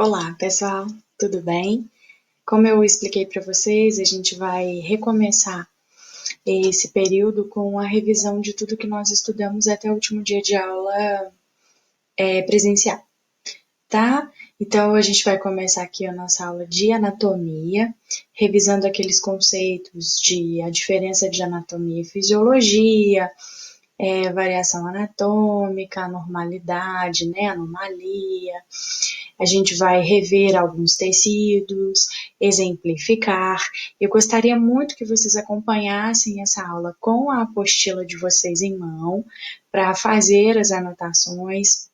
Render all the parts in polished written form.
Olá, pessoal, tudo bem? Como eu expliquei para vocês, a gente vai recomeçar esse período com a revisão de tudo que nós estudamos até o último dia de aula presencial, tá? Então, a gente vai começar aqui a nossa aula de anatomia, revisando aqueles conceitos de a diferença de anatomia e fisiologia, variação anatômica, normalidade, né, anomalia. A gente vai rever alguns tecidos, exemplificar. Eu gostaria muito que vocês acompanhassem essa aula com a apostila de vocês em mão, para fazer as anotações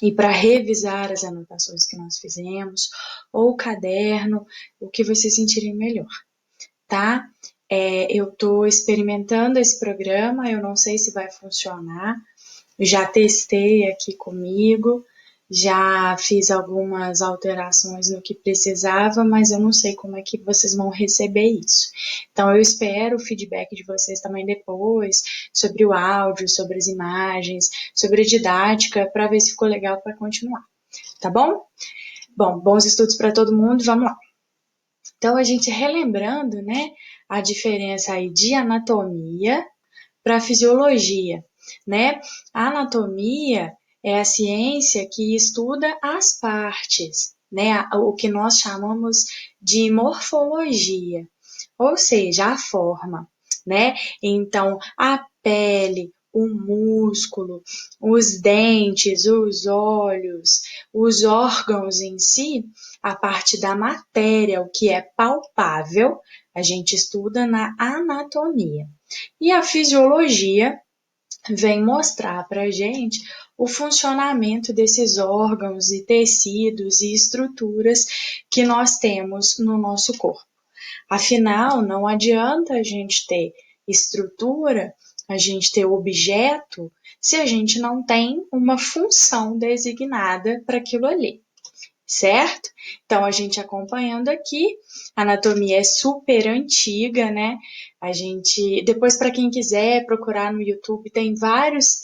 e para revisar as anotações que nós fizemos, ou o caderno, o que vocês sentirem melhor, tá? Eu estou experimentando esse programa, eu não sei se vai funcionar, já testei aqui comigo, já fiz algumas alterações no que precisava, mas eu não sei como é que vocês vão receber isso. Então, eu espero o feedback de vocês também depois, sobre o áudio, sobre as imagens, sobre a didática, para ver se ficou legal para continuar, tá bom? Bom, bons estudos para todo mundo, vamos lá. Então, a gente relembrando, né, a diferença aí de anatomia para fisiologia, né? A anatomia é a ciência que estuda as partes, né? O que nós chamamos de morfologia, ou seja, a forma, né? Então, a pele, o músculo, os dentes, os olhos, os órgãos em si, a parte da matéria, o que é palpável, a gente estuda na anatomia. E a fisiologia vem mostrar para a gente o funcionamento desses órgãos e tecidos e estruturas que nós temos no nosso corpo. Afinal, não adianta a gente ter estrutura, a gente ter objeto, se a gente não tem uma função designada para aquilo ali, certo? Então, a gente acompanhando aqui, a anatomia é super antiga, né? A gente, depois, para quem quiser procurar no YouTube, tem vários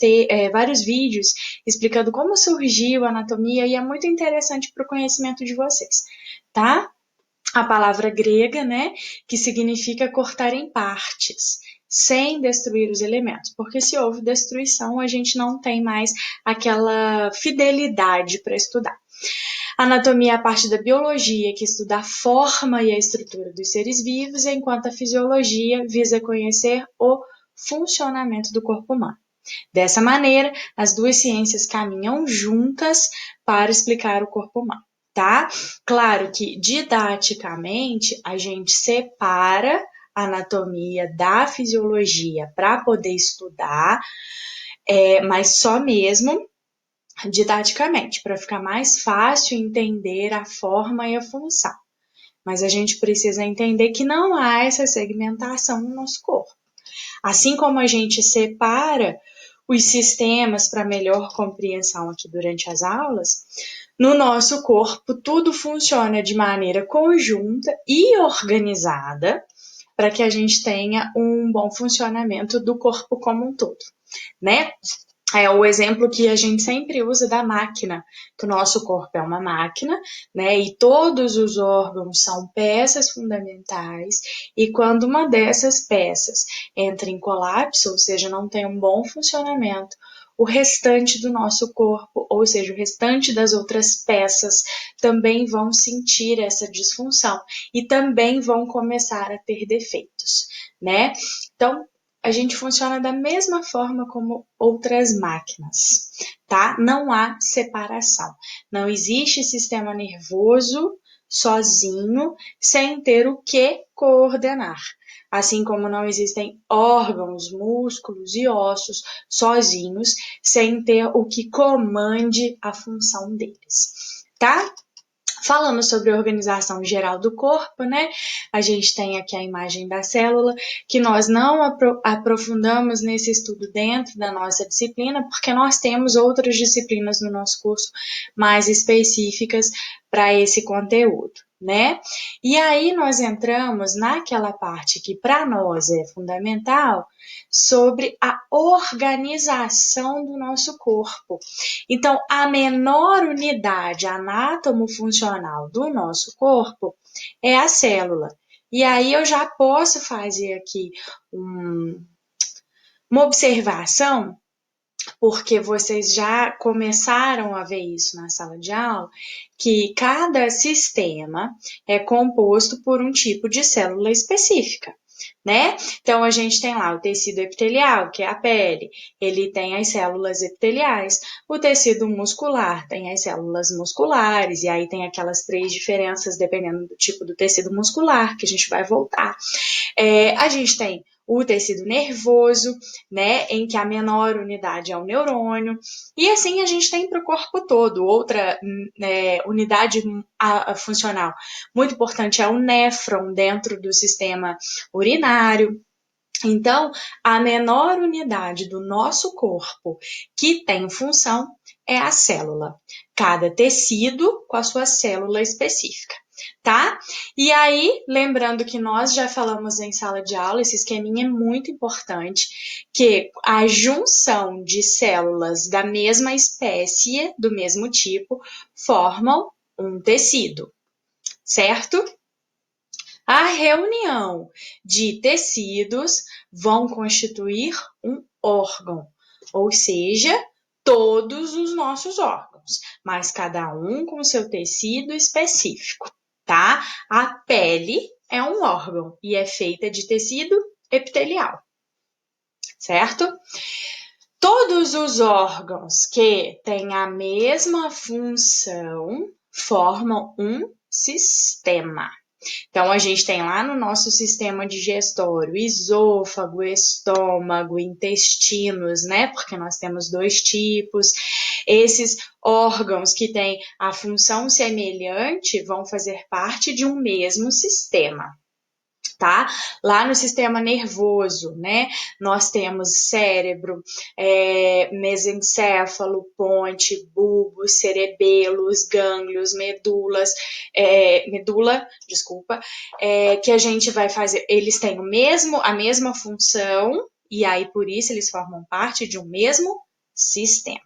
vídeos explicando como surgiu a anatomia e é muito interessante para o conhecimento de vocês, tá? A palavra grega, né, que significa cortar em partes, sem destruir os elementos, porque se houve destruição, a gente não tem mais aquela fidelidade para estudar. Anatomia é a parte da biologia, que estuda a forma e a estrutura dos seres vivos, enquanto a fisiologia visa conhecer o funcionamento do corpo humano. Dessa maneira, as duas ciências caminham juntas para explicar o corpo humano, tá? Claro que didaticamente a gente separa a anatomia da fisiologia para poder estudar, mas só mesmo didaticamente, para ficar mais fácil entender a forma e a função. Mas a gente precisa entender que não há essa segmentação no nosso corpo. Assim como a gente separa os sistemas para melhor compreensão aqui durante as aulas, no nosso corpo tudo funciona de maneira conjunta e organizada para que a gente tenha um bom funcionamento do corpo como um todo, né? É o exemplo que a gente sempre usa da máquina, que o nosso corpo é uma máquina, né? E todos os órgãos são peças fundamentais, e quando uma dessas peças entra em colapso, ou seja, não tem um bom funcionamento, o restante do nosso corpo, ou seja, o restante das outras peças, também vão sentir essa disfunção e também vão começar a ter defeitos, né? Então, a gente funciona da mesma forma como outras máquinas, tá? Não há separação. Não existe sistema nervoso sozinho sem ter o que coordenar. Assim como não existem órgãos, músculos e ossos sozinhos sem ter o que comande a função deles, tá? Falando sobre a organização geral do corpo, né? A gente tem aqui a imagem da célula, que nós não aprofundamos nesse estudo dentro da nossa disciplina, porque nós temos outras disciplinas no nosso curso mais específicas para esse conteúdo, né? E aí nós entramos naquela parte que para nós é fundamental sobre a organização do nosso corpo. Então, a menor unidade anátomo-funcional do nosso corpo é a célula. E aí eu já posso fazer aqui uma observação, porque vocês já começaram a ver isso na sala de aula, que cada sistema é composto por um tipo de célula específica, né? Então, a gente tem lá o tecido epitelial, que é a pele, ele tem as células epiteliais, o tecido muscular tem as células musculares, e aí tem aquelas 3 diferenças dependendo do tipo do tecido muscular, que a gente vai voltar. A gente tem o tecido nervoso, né, em que a menor unidade é o neurônio, e assim a gente tem para o corpo todo. Outra unidade funcional muito importante é o néfron dentro do sistema urinário. Então, a menor unidade do nosso corpo que tem função é a célula. Cada tecido com a sua célula específica, tá? E aí, lembrando que nós já falamos em sala de aula, esse esqueminha é muito importante, que a junção de células da mesma espécie, do mesmo tipo, formam um tecido, certo? A reunião de tecidos vão constituir um órgão, ou seja, todos os nossos órgãos, mas cada um com seu tecido específico, tá? A pele é um órgão e é feita de tecido epitelial, certo? Todos os órgãos que têm a mesma função formam um sistema. Então, a gente tem lá no nosso sistema digestório esôfago, estômago, intestinos, né? Porque nós temos 2 tipos. Esses órgãos que têm a função semelhante vão fazer parte de um mesmo sistema. Tá? Lá no sistema nervoso, né? Nós temos cérebro, mesencéfalo, ponte, bulbo, cerebelos, gânglios, medula, que a gente vai fazer. Eles têm a mesma função e aí por isso eles formam parte de um mesmo sistema.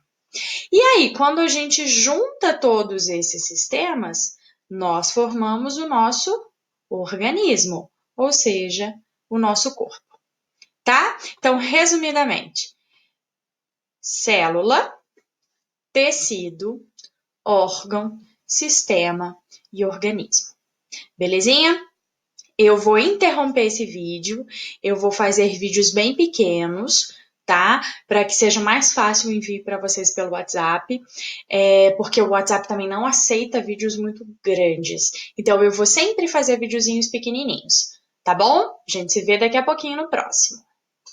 E aí, quando a gente junta todos esses sistemas, nós formamos o nosso organismo, ou seja, o nosso corpo, tá? Então, resumidamente, célula, tecido, órgão, sistema e organismo. Belezinha? Eu vou interromper esse vídeo, eu vou fazer vídeos bem pequenos, tá? Para que seja mais fácil o envio para vocês pelo WhatsApp, porque o WhatsApp também não aceita vídeos muito grandes. Então, eu vou sempre fazer videozinhos pequenininhos, tá bom? A gente se vê daqui a pouquinho no próximo.